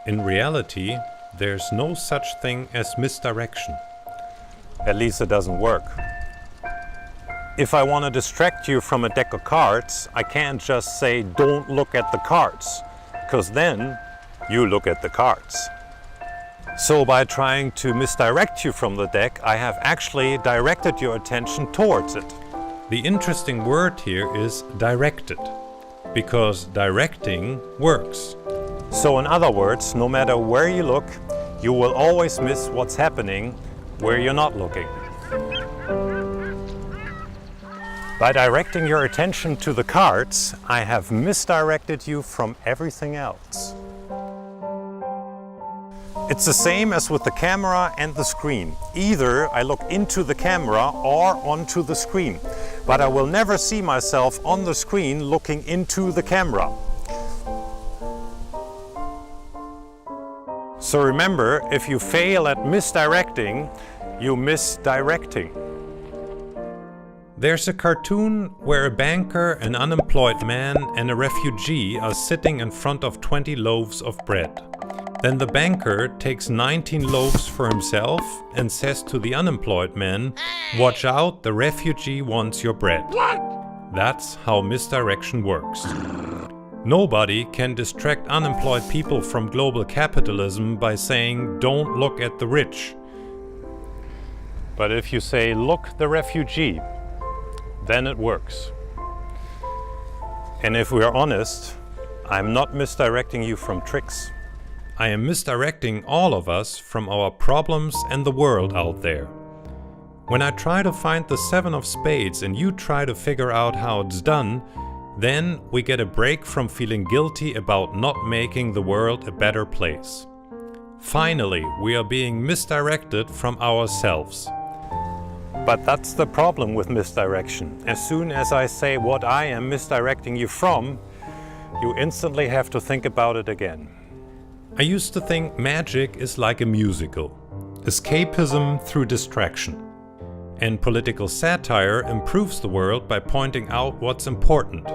In reality, there's no such thing as misdirection. At least it doesn't work. If I want to distract you from a deck of cards, I can't just say, don't look at the cards, because then you look at the cards. So by trying to misdirect you from the deck, I have actually directed your attention towards it. The interesting word here is directed, because directing works. So in other words, no matter where you look, you will always miss what's happening where you're not looking. By directing your attention to the cards, I have misdirected you from everything else. It's the same as with the camera and the screen. Either I look into the camera or onto the screen, but I will never see myself on the screen looking into the camera. So remember, if you fail at misdirecting, you miss directing. There's a cartoon where a banker, an unemployed man, and a refugee are sitting in front of 20 loaves of bread. Then the banker takes 19 loaves for himself and says to the unemployed man, "Watch out, the refugee wants your bread." That's how misdirection works. Nobody can distract unemployed people from global capitalism by saying, "Don't look at the rich." But if you say, "Look, the refugee," then it works. And if we are honest, I'm not misdirecting you from tricks. I am misdirecting all of us from our problems and the world out there. When I try to find the 7 of spades and you try to figure out how it's done, then we get a break from feeling guilty about not making the world a better place. Finally, we are being misdirected from ourselves. But that's the problem with misdirection. As soon as I say what I am misdirecting you from, you instantly have to think about it again. I used to think magic is like a musical, escapism through distraction. And political satire improves the world by pointing out what's important.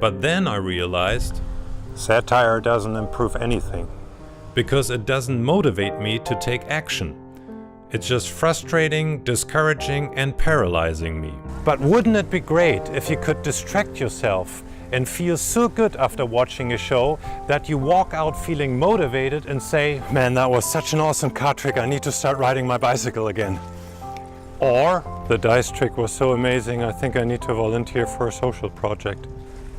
But then I realized satire doesn't improve anything, because it doesn't motivate me to take action. It's just frustrating, discouraging, and paralyzing me. But wouldn't it be great if you could distract yourself and feel so good after watching a show that you walk out feeling motivated and say, "Man, that was such an awesome card trick, I need to start riding my bicycle again." Or, "The dice trick was so amazing, I think I need to volunteer for a social project."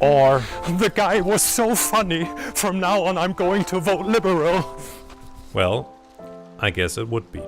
Or, "The guy was so funny, from now on I'm going to vote liberal." Well, I guess it would be.